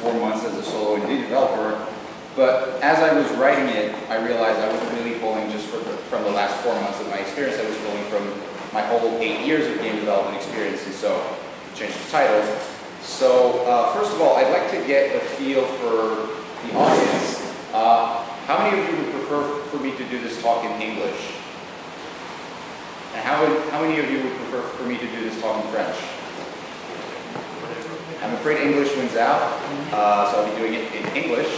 4 months as a solo indie developer, but as I was writing it, I realized I wasn't really pulling just from the last 4 months of my experience. I was pulling from my whole 8 years of game development experience, and so I changed the title. So first of all, I'd like to get a feel for the audience. How many of you would prefer for me to do this talk in English? And how many of you would prefer for me to do this talk in French? I'm afraid English wins out, so I'll be doing it in English.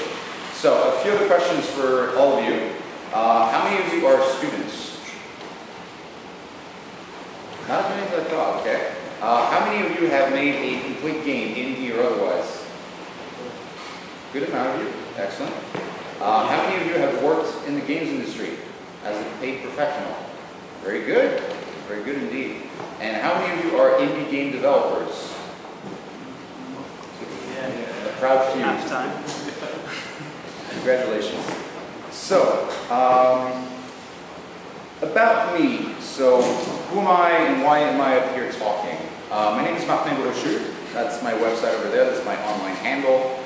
So a few other questions for all of you. How many of you are students? Not as many as I thought, okay. How many of you have made a complete game, indie or otherwise? Good amount of you, excellent. How many of you have worked in the games industry as a paid professional? Very good indeed. And how many of you are indie game developers? A proud few. Half time. Congratulations. So, about me. So, who am I and why am I up here talking? My name is Martin Brochu. That's my website over there. That's my online handle.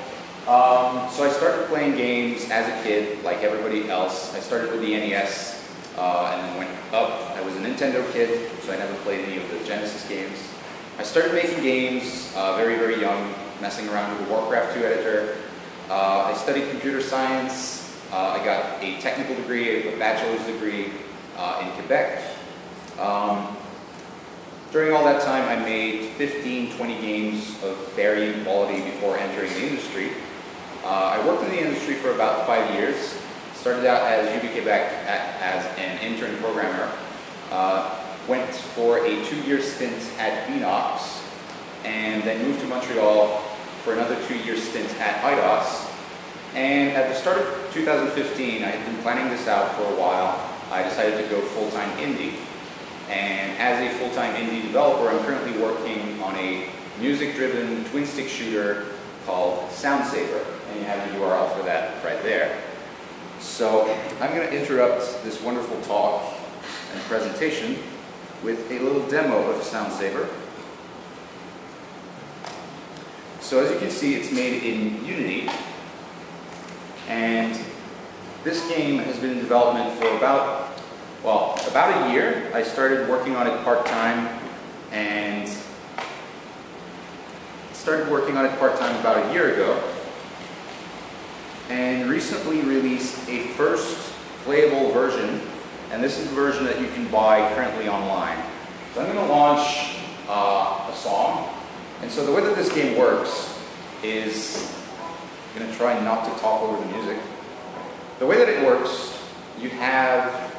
So I started playing games as a kid, like everybody else. I started with the NES and then went up. I was a Nintendo kid, so I never played any of the Genesis games. I started making games very, very young, messing around with the Warcraft 2 editor. I studied computer science. I got a technical degree, a bachelor's degree in Quebec. During all that time, I made 15, 20 games of varying quality before entering the industry. I worked in the industry for about 5 years. Started out as Ubisoft Quebec as an intern programmer. Went for a 2-year stint at Beenox, and then moved to Montreal for another 2-year stint at Eidos. And at the start of 2015, I had been planning this out for a while. I decided to go full-time indie. And as a full-time indie developer, I'm currently working on a music-driven twin-stick shooter called Soundsaber. And you have the URL for that right there. So I'm going to interrupt this wonderful talk and presentation with a little demo of Soundsaber. So as you can see, it's made in Unity. And this game has been in development for about a year. I started working on it part-time about a year ago, and recently released a first playable version, and this is the version that you can buy currently online. So I'm going to launch a song, and so the way that this game works is, I'm going to try not to talk over the music. The way that it works, you have,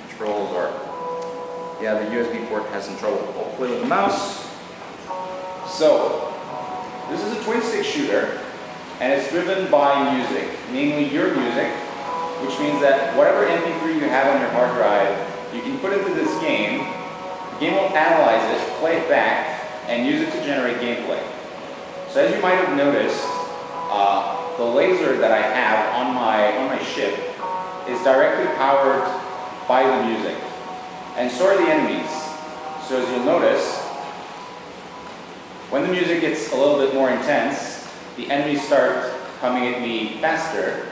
controls are, yeah, the USB port has some trouble. I'll play with the mouse. So, this is a twin-stick shooter, and it's driven by music, namely your music, which means that whatever MP3 you have on your hard drive, you can put into this game. The game will analyze it, play it back, and use it to generate gameplay. So as you might have noticed, the laser that I have on my ship is directly powered by the music, and so are the enemies. So as you'll notice, when the music gets a little bit more intense, the enemies start coming at me faster.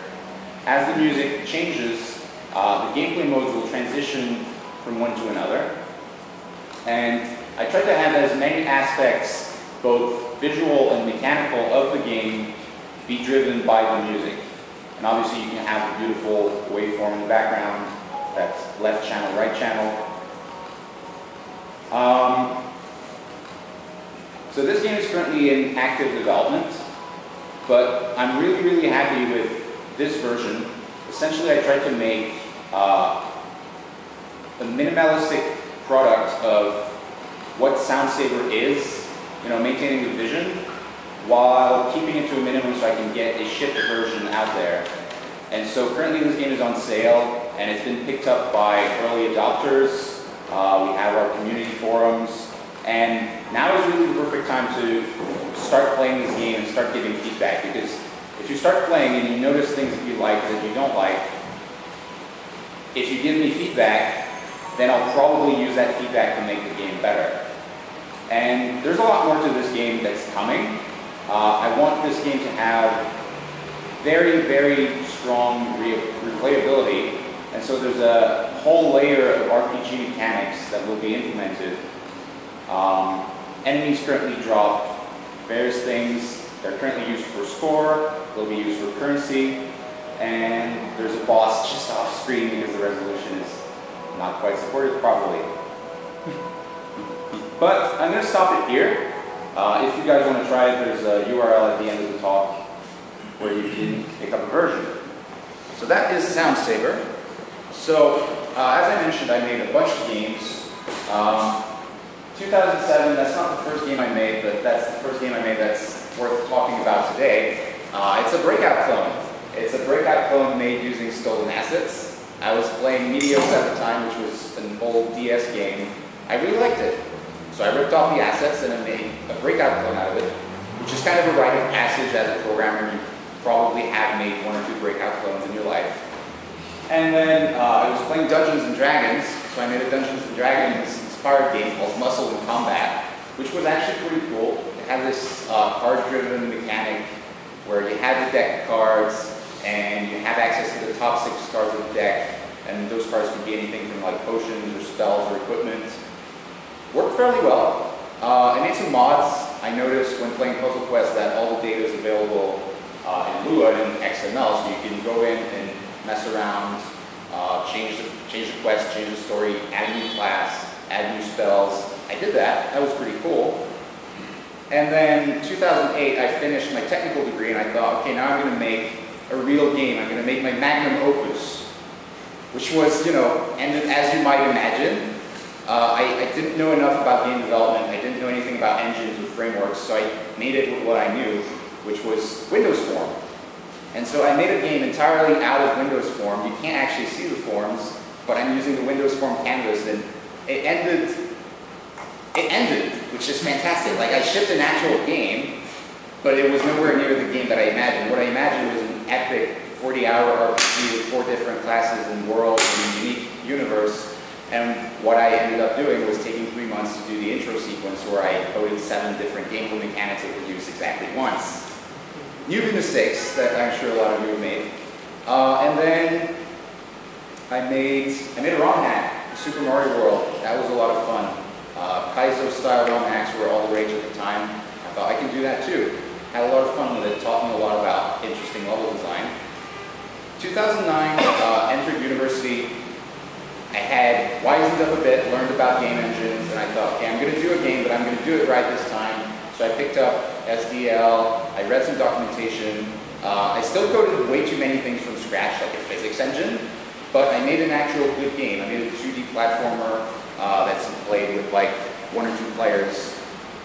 As the music changes, the gameplay modes will transition from one to another. And I tried to have as many aspects, both visual and mechanical, of the game be driven by the music. And obviously you can have the beautiful waveform in the background. That's left channel, right channel. So this game is currently in active development, but I'm really, really happy with this version. Essentially, I tried to make a minimalistic product of what Soundsaber is, maintaining the vision, while keeping it to a minimum so I can get a shipped version out there. And so currently this game is on sale, and it's been picked up by early adopters. We have our community forums, and now is really the perfect time to start playing this game and start giving feedback, because if you start playing and you notice things that you like, that you don't like, if you give me feedback, then I'll probably use that feedback to make the game better. And there's a lot more to this game that's coming. I want want this game to have very, very strong replayability. And so there's a whole layer of RPG mechanics that will be implemented. Enemies currently drop various things. They're currently used for score, they'll be used for currency, and there's a boss just off screen because the resolution is not quite supported properly. But I'm going to stop it here. If you guys want to try it, there's a URL at the end of the talk where you can pick up a version. So that is Soundsaber. So, as I mentioned, I made a bunch of games. 2007, that's not the first game I made, but that's the first game I made that's worth talking about today. It's a Breakout clone. It's a Breakout clone made using stolen assets. I was playing Meteos at the time, which was an old DS game. I really liked it. So I ripped off the assets and I made a Breakout clone out of it, which is kind of a rite of passage as a programmer. You probably have made 1 or 2 Breakout clones in your life. And then I was playing Dungeons and Dragons, so I made a Dungeons and Dragons inspired game called Muscle and Combat, which was actually pretty cool. It had this card-driven mechanic where you had the deck of cards and you have access to the top 6 cards of the deck, and those cards could be anything from like potions or spells or equipment. Worked fairly well. I made some mods. I noticed when playing Puzzle Quest that all the data is available in Lua and XML, so you can go in and mess around, change the quest, change the story, add a new class, add new spells. I did that. That was pretty cool. And then 2008, I finished my technical degree, and I thought, okay, now I'm going to make a real game. I'm going to make my magnum opus, which was, you know, and as you might imagine, I didn't know enough about game development. I didn't know anything about engines or frameworks, so I made it with what I knew, which was Windows Form. And so I made a game entirely out of Windows Form. You can't actually see the forms, but I'm using the Windows Form canvas, and it ended, which is fantastic. Like, I shipped an actual game, but it was nowhere near the game that I imagined. What I imagined was an epic 40-hour RPG with 4 different classes and worlds and a unique universe. And what I ended up doing was taking 3 months to do the intro sequence where I coded 7 different gameplay mechanics that were used exactly once. Newbie mistakes that I'm sure a lot of you have made. And then I made a ROM hack, Super Mario World. That was a lot of fun. Kaizo-style ROM hacks were all the rage at the time. I thought I can do that too. Had a lot of fun with it, taught me a lot about interesting level design. 2009, entered university. I had wisened up a bit, learned about game engines, and I thought, okay, I'm going to do a game, but I'm going to do it right this time. So I picked up SDL, I read some documentation. I still coded way too many things from scratch, like a physics engine, but I made an actual good game. I made a 2D platformer that's played with like 1 or 2 players,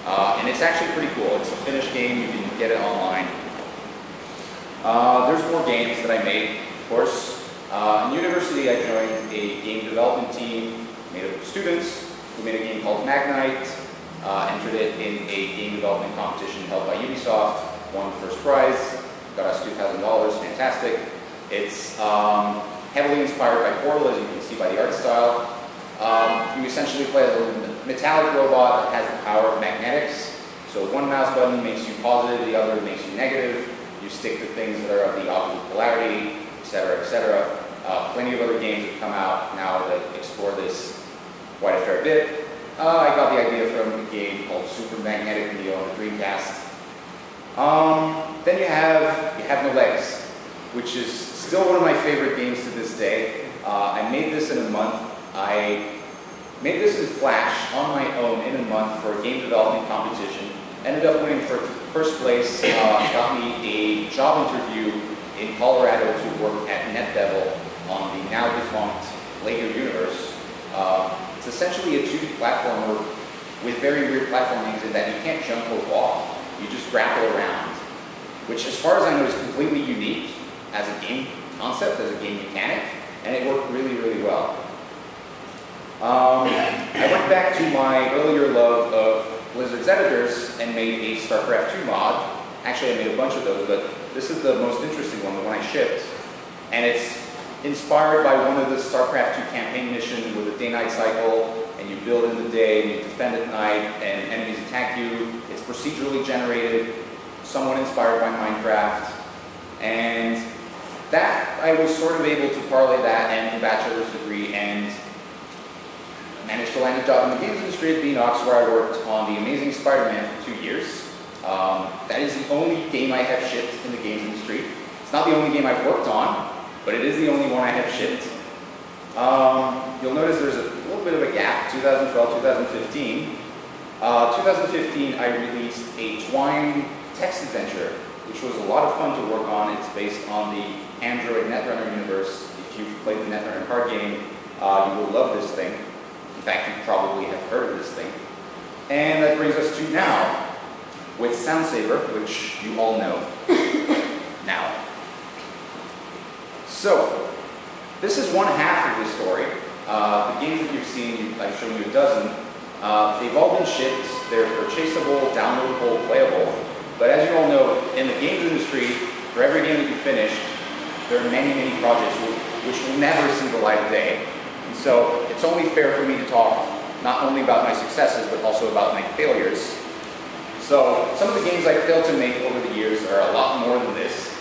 and it's actually pretty cool. It's a finished game, you can get it online. There's more games that I made, of course. In university, I joined a game development team made up of students who made a game called Magnite, entered it in a game development competition held by Ubisoft, won the first prize, got us $2,000, fantastic. It's heavily inspired by Portal, as you can see by the art style. You essentially play a little metallic robot that has the power of magnetics. So one mouse button makes you positive, the other makes you negative. You stick to things that are of the opposite polarity, etc., etc. Plenty of other games have come out now that explore this quite a fair bit. I got the idea from a game called Super Magnetic Neo on the Dreamcast. Then you have No Legs, which is still one of my favorite games to this day. I made this in a month. I made this in Flash on my own in a month for a game development competition. Ended up winning first place. Got me a job interview in Colorado to work at NetDevil on the now defunct Lego universe. It's essentially a 2D platformer with very weird platforming in that you can't jump or walk. You just grapple around, which as far as I know is completely unique as a game concept, as a game mechanic, and it worked really, really well. I went back to my earlier love of Blizzard's editors and made a StarCraft 2 mod. Actually, I made a bunch of those, but this is the most interesting one, the one I shipped. And it's inspired by one of the StarCraft 2 campaign missions with a day-night cycle, and you build in the day, and you defend at night, and enemies attack you. It's procedurally generated, somewhat inspired by Minecraft. And that, I was sort of able to parlay that and a bachelor's degree and managed to land a job in the games industry at Beenox, where I worked on the Amazing Spider-Man for 2 years. That is the only game I have shipped in the games industry. It's not the only game I've worked on, but it is the only one I have shipped. You'll notice there's a little bit of a gap, 2012, 2015. 2015, I released a Twine text adventure, which was a lot of fun to work on. It's based on the Android Netrunner universe. If you've played the Netrunner card game, you will love this thing. In fact, you probably have heard of this thing. And that brings us to now, with Soundsaber, which you all know now. So, this is one half of the story. The games that you've seen, I've shown you a dozen. They've all been shipped. They're purchasable, downloadable, playable. But as you all know, in the games industry, for every game that you finish, there are many, many projects which will never see the light of day. And so it's only fair for me to talk not only about my successes, but also about my failures. So some of the games I failed to make over the years are a lot more than this.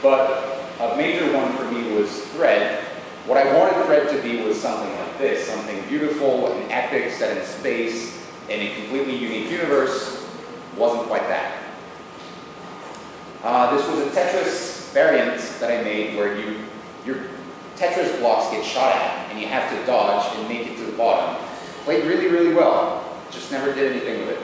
But a major one for me was Thread. What I wanted Thread to be was something like this, something beautiful and epic, set in space, in a completely unique universe. Wasn't quite that. This was a Tetris variant that I made where your Tetris blocks get shot at and you have to dodge and make it to the bottom. Played really, really well, just never did anything with it.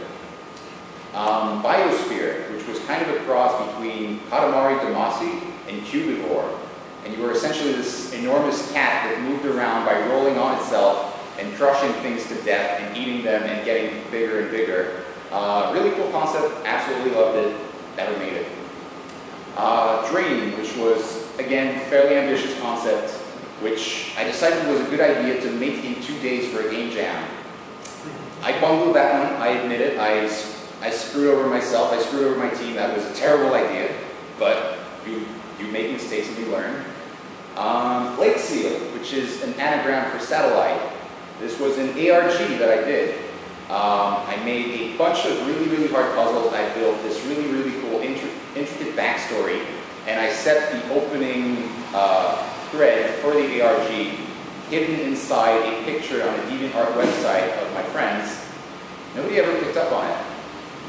Biosphere, which was kind of a cross between Katamari Damacy and Cubivore. And you were essentially this enormous cat that moved around by rolling on itself and crushing things to death and eating them and getting bigger and bigger. Really cool concept, absolutely loved it, never made it. Dream, which was, again, fairly ambitious concept, which I decided was a good idea to make in 2 days for a game jam. I bungled that one, I admit it. I screwed over myself, I screwed over my team. That was a terrible idea, but you make mistakes and you learn. Lake Seal, which is an anagram for satellite. This was an ARG that I did. I made a bunch of really, really hard puzzles. I built this really, really cool, intricate backstory, and I set the opening thread for the ARG hidden inside a picture on a DeviantArt website of my friends. Nobody ever picked up on it.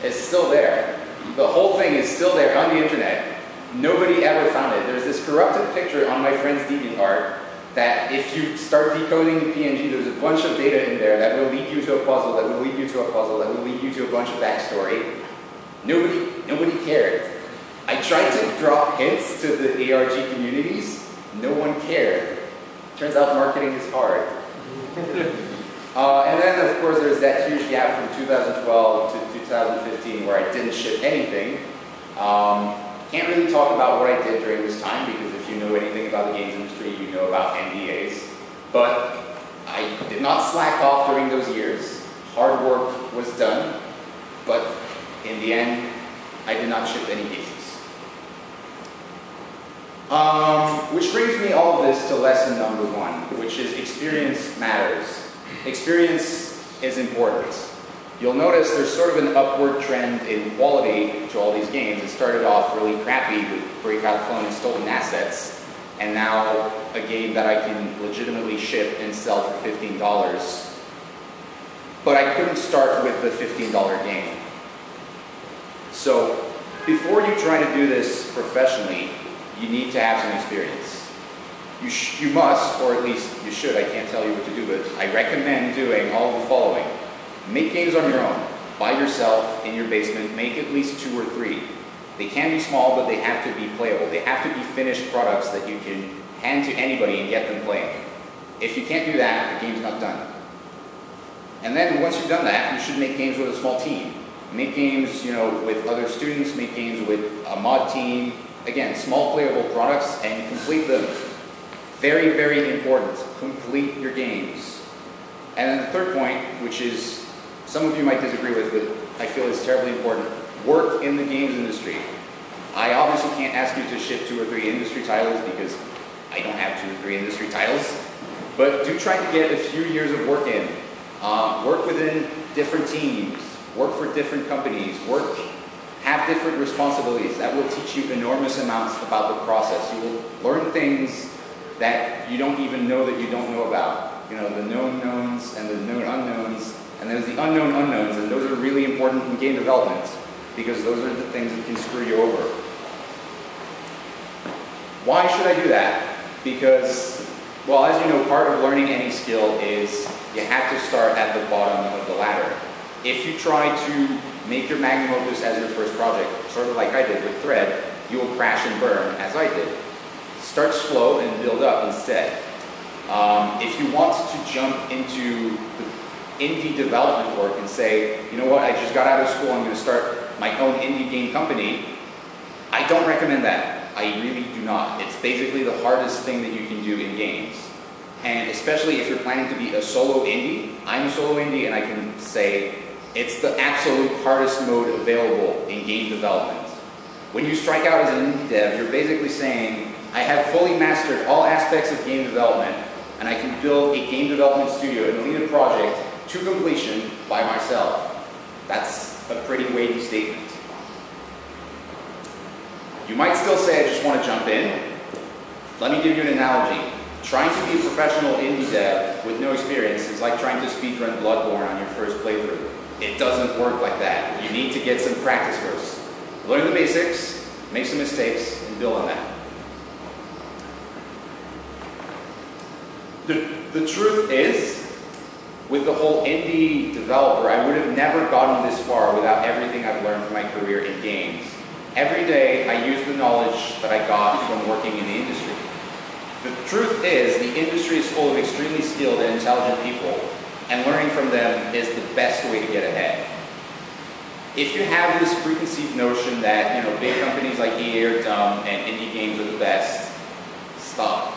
It's still there. The whole thing is still there on the internet. Nobody ever found it. There's this corrupted picture on my friend's DeviantArt that if you start decoding the PNG, there's a bunch of data in there that will lead you to a puzzle, that will lead you to a puzzle, that will lead you to a bunch of backstory. Nobody cared. I tried to drop hints to the ARG communities. No one cared. Turns out marketing is hard. And then, of course, there's that huge gap from 2012 to 2015 where I didn't ship anything. Can't really talk about what I did during this time because if you know anything about the games industry, you know about NDAs. But I did not slack off during those years. Hard work was done, but in the end, I did not ship any cases. Which brings me all of this to lesson number 1, which is experience matters. Experience is important. You'll notice there's sort of an upward trend in quality to all these games. It started off really crappy with Breakout Clone and Stolen Assets, and now a game that I can legitimately ship and sell for $15. But I couldn't start with the $15 game. So before you try to do this professionally, you need to have some experience. You must, or at least you should, I can't tell you what to do, but I recommend doing all of the following. Make games on your own, by yourself, in your basement, make at least 2 or 3. They can be small, but they have to be playable. They have to be finished products that you can hand to anybody and get them playing. If you can't do that, the game's not done. And then once you've done that, you should make games with a small team. Make games, with other students, make games with a mod team. Again, small playable products and complete them. Very, very important, complete your games. And then the third point, which is, some of you might disagree with, but I feel is terribly important, work in the games industry. I obviously can't ask you to ship 2 or 3 industry titles because I don't have 2 or 3 industry titles, but do try to get a few years of work in. Work within different teams, work for different companies, have different responsibilities. That will teach you enormous amounts about the process. You will learn things that you don't even know that you don't know about. You know, the known knowns and the known unknowns, and there's the unknown unknowns, and those are really important in game development because those are the things that can screw you over. Why should I do that? Because, well, as you know, part of learning any skill is you have to start at the bottom of the ladder. If you try to make your magnum opus as your first project, sort of like I did with Thread, you will crash and burn, as I did. Start slow and build up instead. If you want to jump into the indie development work and say, you know what, I just got out of school, I'm going to start my own indie game company, I don't recommend that. I really do not. It's basically the hardest thing that you can do in games. And especially if you're planning to be a solo indie, I'm a solo indie and I can say it's the absolute hardest mode available in game development. When you strike out as an indie dev, you're basically saying, I have fully mastered all aspects of game development and I can build a game development studio and lead a project to completion by myself. That's a pretty weighty statement. You might still say, I just want to jump in. Let me give you an analogy. Trying to be a professional indie dev with no experience is like trying to speedrun Bloodborne on your first playthrough. It doesn't work like that. You need to get some practice first. Learn the basics, make some mistakes, and build on that. The truth is, with the whole indie developer, I would have never gotten this far without everything I've learned from my career in games. Every day, I use the knowledge that I got from working in the industry. The truth is, the industry is full of extremely skilled and intelligent people, and learning from them is the best way to get ahead. If you have this preconceived notion that, you know, big companies like EA are dumb and indie games are the best, stop.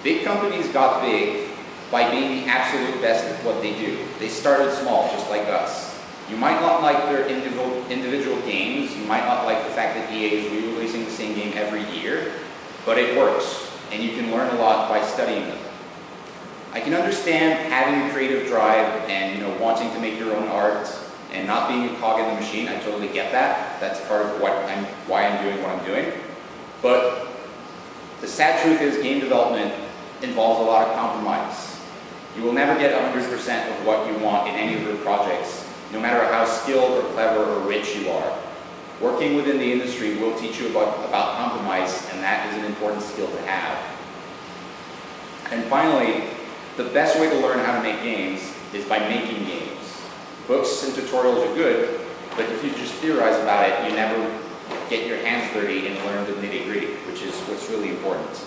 Big companies got big by being the absolute best at what they do. They started small, just like us. You might not like their individual games, you might not like the fact that EA is re-releasing the same game every year, but it works, and you can learn a lot by studying them. I can understand having a creative drive and, you know, wanting to make your own art and not being a cog in the machine. I totally get that. That's part of why I'm doing what I'm doing. But the sad truth is game development involves a lot of compromise. You will never get 100% of what you want in any of your projects, no matter how skilled or clever or rich you are. Working within the industry will teach you about compromise, and that is an important skill to have. And finally, the best way to learn how to make games is by making games. Books and tutorials are good, but if you just theorize about it, you never get your hands dirty and learn the nitty-gritty, which is what's really important.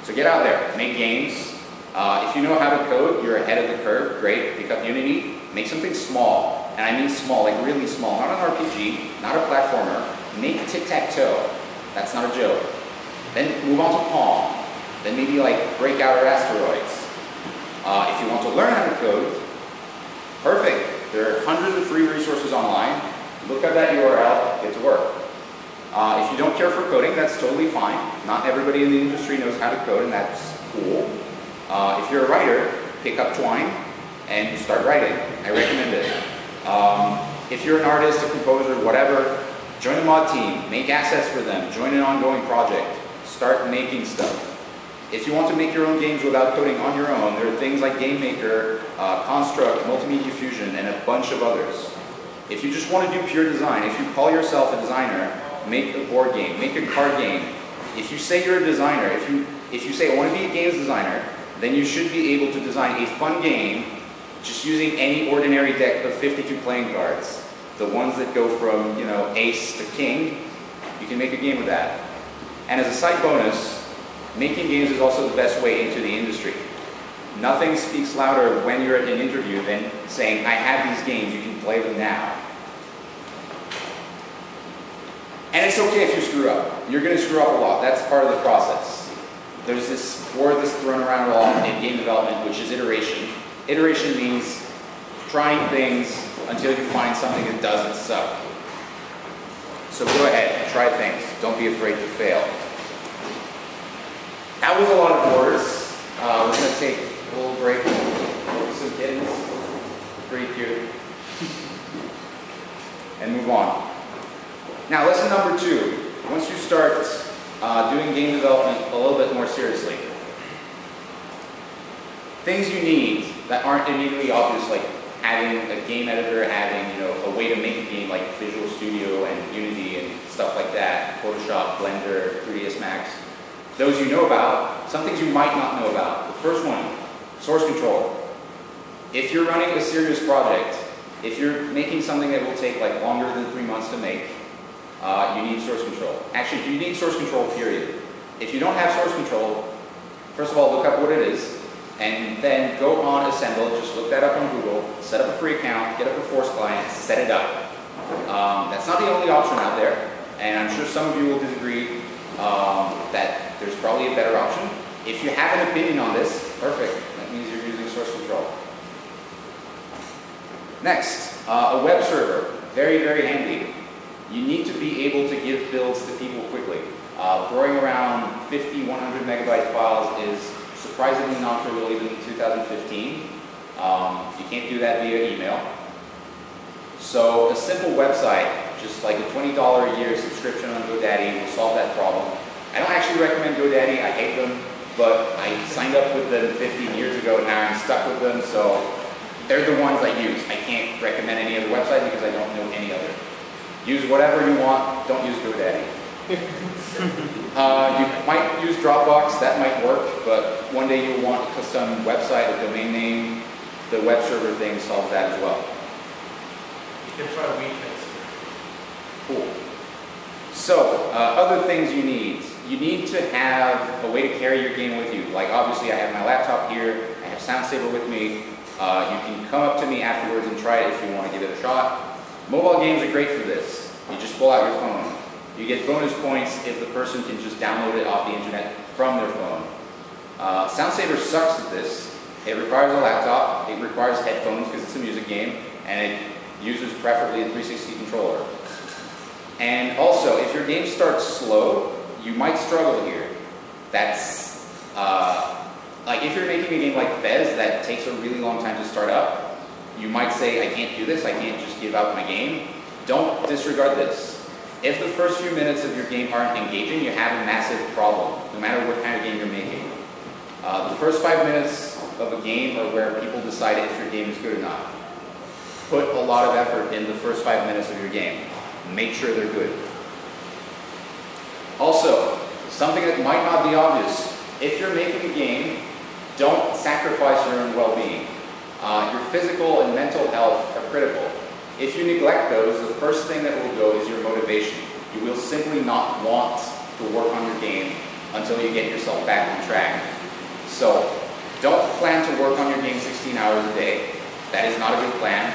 So get out there, make games. If you know how to code, you're ahead of the curve, great. Pick up Unity, make something small. And I mean small, like really small, not an RPG, not a platformer. Make tic-tac-toe, that's not a joke. Then move on to Pong. Then maybe like Breakout or Asteroids. If you want to learn how to code, perfect. There are hundreds of free resources online. Look up that URL, get to work. If you don't care for coding, that's totally fine. Not everybody in the industry knows how to code, and that's cool. If you're a writer, pick up Twine and start writing. I recommend it. If you're an artist, a composer, whatever, join a mod team, make assets for them, join an ongoing project, start making stuff. If you want to make your own games without coding on your own, there are things like Game Maker, Construct, Multimedia Fusion, and a bunch of others. If you just want to do pure design, if you call yourself a designer, make a board game, make a card game. If you say you're a designer, if you say I want to be a games designer, then you should be able to design a fun game just using any ordinary deck of 52 playing cards. The ones that go from, you know, ace to king, you can make a game with that. And as a side bonus, making games is also the best way into the industry. Nothing speaks louder when you're at an interview than saying, I have these games, you can play them now. And it's okay if you screw up. You're going to screw up a lot. That's part of the process. There's this word that's thrown around a lot in game development, which is iteration. Iteration means trying things until you find something that doesn't suck. So go ahead, try things. Don't be afraid to fail. That was a lot of words. We're going to take a little break with some kittens. Pretty cute. And move on. Now, lesson number 2. Once you start doing game development a little bit more seriously, things you need that aren't immediately obvious, like having a game editor, having a way to make a game like Visual Studio and Unity and stuff like that, Photoshop, Blender, 3ds Max. Those you know about. Some things you might not know about. The first one, source control. If you're running a serious project, if you're making something that will take like longer than 3 months to make, you need source control. Actually, you need source control, period. If you don't have source control, first of all, look up what it is, and then go on Assemble, just look that up on Google, set up a free account, get up a Force client, set it up. That's not the only option out there, and I'm sure some of you will disagree that there's probably a better option. If you have an opinion on this, perfect. That means you're using source control. Next, a web server. Very, very handy. You need to be able to give builds to people quickly. Throwing around 50, 100 megabyte files is surprisingly not trivial even in 2015. You can't do that via email. So a simple website, just like a $20 a year subscription on GoDaddy, will solve that problem. I don't actually recommend GoDaddy, I hate them, but I signed up with them 15 years ago and now I'm stuck with them, so they're the ones I use. I can't recommend any other website because I don't know any other. Use whatever you want, don't use GoDaddy. You might use Dropbox, that might work, but one day you'll want a custom website, a domain name. The web server thing solves that as well. You can try WeTransfer. Cool. So, other things you need. You need to have a way to carry your game with you. Like obviously I have my laptop here, I have Soundsaber with me. You can come up to me afterwards and try it if you want to give it a shot. Mobile games are great for this. You just pull out your phone. You get bonus points if the person can just download it off the internet from their phone. Soundsaber sucks at this. It requires a laptop, it requires headphones because it's a music game, and it uses preferably a 360 controller. And also, if your game starts slow, you might struggle here. That's, like if you're making a game like Fez that takes a really long time to start up, you might say, I can't do this, I can't just give out my game. Don't disregard this. If the first few minutes of your game aren't engaging, you have a massive problem, no matter what kind of game you're making. The first 5 minutes of a game are where people decide if your game is good or not. Put a lot of effort in the first 5 minutes of your game. Make sure they're good. Also, something that might not be obvious, if you're making a game, don't sacrifice your own well-being. Your physical and mental health are critical. If you neglect those, the first thing that will go is your motivation. You will simply not want to work on your game until you get yourself back on track. So, don't plan to work on your game 16 hours a day. That is not a good plan.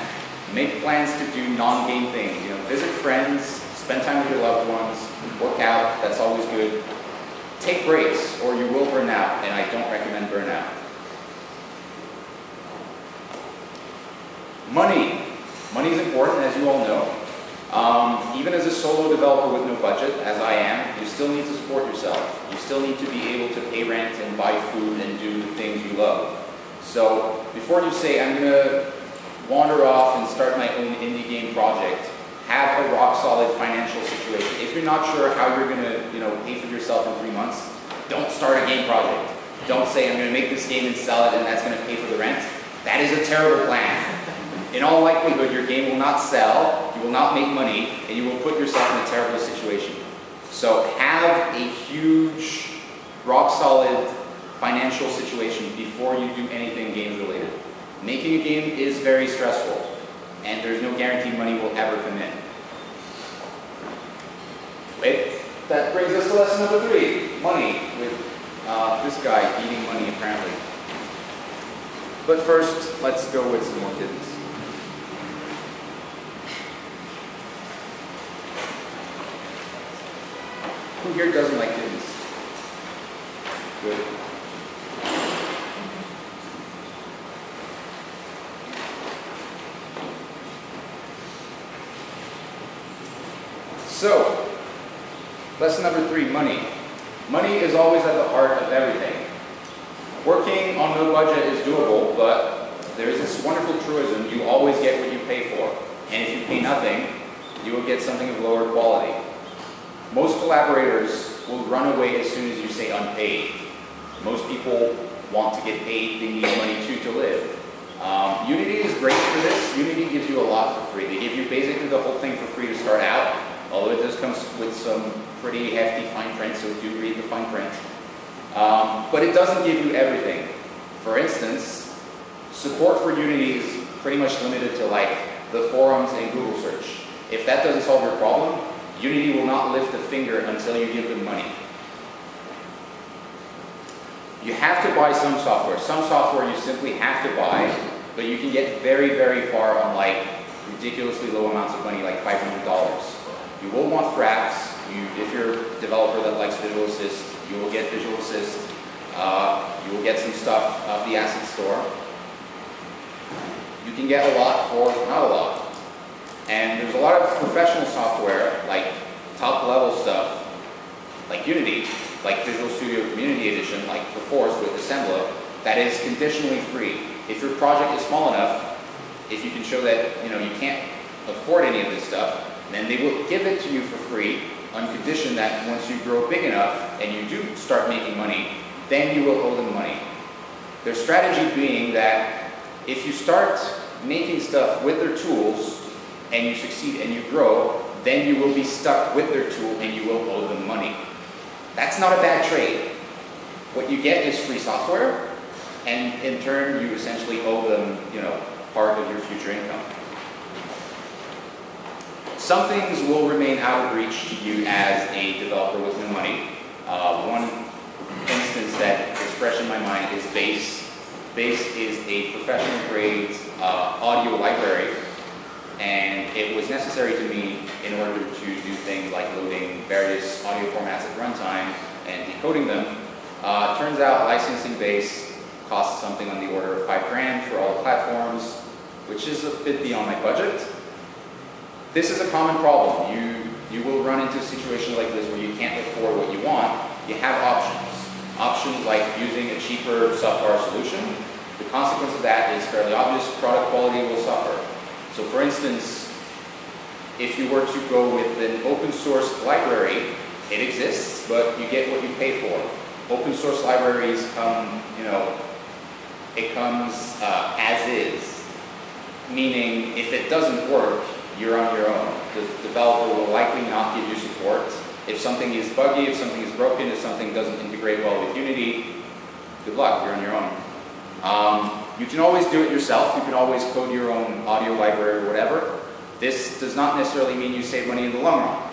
Make plans to do non-game things. Visit friends, spend time with your loved ones, work out, that's always good. Take breaks or you will burn out, and I don't recommend burnout. Money. Money is important, as you all know. Even as a solo developer with no budget, as I am, you still need to support yourself. You still need to be able to pay rent and buy food and do the things you love. So before you say, I'm going to wander off and start my own indie game project, have a rock-solid financial situation. If you're not sure how you're going to pay for yourself in 3 months, don't start a game project. Don't say, I'm going to make this game and sell it and that's going to pay for the rent. That is a terrible plan. In all likelihood, your game will not sell, you will not make money, and you will put yourself in a terrible situation. So have a huge, rock-solid financial situation before you do anything game-related. Making a game is very stressful, and there's no guarantee money will ever come in. Wait, that brings us to lesson number 3, money, with this guy eating money apparently. But first, let's go with some more kittens. Who here doesn't like kittens? Good. So, lesson number 3, money. Money is always at the heart of everything. Working on no budget is doable, but there is this wonderful truism, you always get what you pay for. And if you pay nothing, you will get something of lower quality. Most collaborators will run away as soon as you say unpaid. Most people want to get paid, they need money too to live. Unity is great for this. Unity gives you a lot for free. They give you basically the whole thing for free to start out, although it does come with some pretty hefty fine print, so do read the fine print. But it doesn't give you everything. For instance, support for Unity is pretty much limited to like the forums and Google search. If that doesn't solve your problem, Unity will not lift a finger until you give them money. You have to buy some software. Some software you simply have to buy, but you can get very, very far on like ridiculously low amounts of money, like $500. You will want fraps. If you're a developer that likes Visual Assist, you will get Visual Assist. You will get some stuff off the asset store. You can get a lot for not a lot. And there's a lot of professional software, like top-level stuff, like Unity, like Visual Studio Community Edition, like the Force with Assembler, that is conditionally free. If your project is small enough, if you can show that you can't afford any of this stuff, then they will give it to you for free on condition that once you grow big enough and you do start making money, then you will owe them money. Their strategy being that if you start making stuff with their tools and you succeed and you grow, then you will be stuck with their tool and you will owe them money. That's not a bad trade. What you get is free software, and in turn you essentially owe them, part of your future income. Some things will remain out of reach to you as a developer with no money. One instance that is fresh in my mind is Bass. Bass is a professional grade audio library, and it was necessary to me in order to do things like loading various audio formats at runtime and decoding them. Turns out licensing Bass costs something on the order of $5,000 for all the platforms, which is a bit beyond my budget. This is a common problem. You will run into a situation like this where you can't afford what you want. You have options. Options like using a cheaper subpar solution. The consequence of that is fairly obvious. Product quality will suffer. So for instance, if you were to go with an open source library, it exists, but you get what you pay for. Open source libraries come, it comes as is. Meaning, if it doesn't work, you're on your own. The developer will likely not give you support. If something is buggy, if something is broken, if something doesn't integrate well with Unity, good luck, you're on your own. You can always do it yourself. You can always code your own audio library or whatever. This does not necessarily mean you save money in the long run.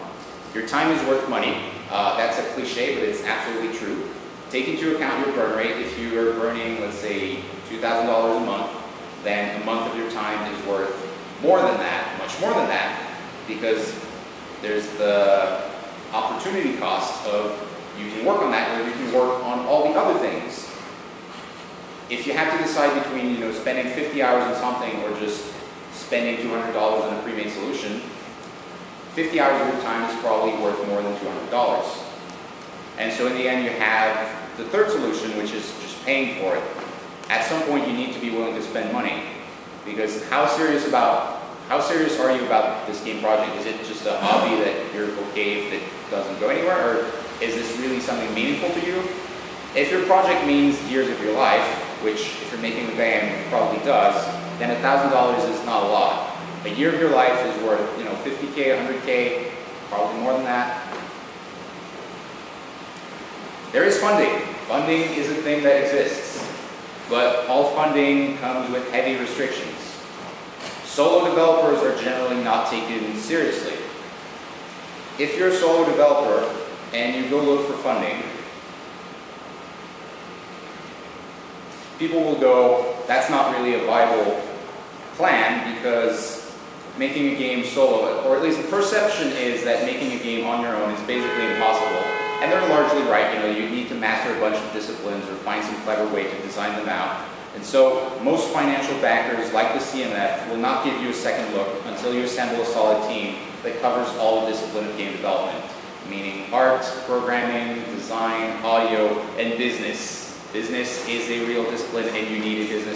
Your time is worth money. That's a cliche, but it's absolutely true. Take into account your burn rate. If you are burning, let's say, $2,000 a month, then a month of your time is worth more than that, much more than that, because there's the opportunity cost of you can work on that or you can work on all the other things. If you have to decide between spending 50 hours on something or just spending $200 on a pre-made solution, 50 hours of your time is probably worth more than $200. And so in the end you have the third solution, which is just paying for it. At some point you need to be willing to spend money, because how serious are you about this game project? Is it just a hobby that you're okay if it doesn't go anywhere, or is this really something meaningful to you? If your project means years of your life, which if you're making a game probably does, then $1,000 is not a lot. A year of your life is worth, $50K, $100K, probably more than that. There is funding. Funding is a thing that exists, but all funding comes with heavy restrictions. Solo developers are generally not taken seriously. If you're a solo developer and you go look for funding, people will go, that's not really a viable plan, because making a game solo, or at least the perception is that making a game on your own is basically impossible. And they're largely right. You need to master a bunch of disciplines or find some clever way to design them out. And so most financial backers, like the CMF, will not give you a second look until you assemble a solid team that covers all the discipline of game development, meaning art, programming, design, audio, and business. Business is a real discipline, and you need a business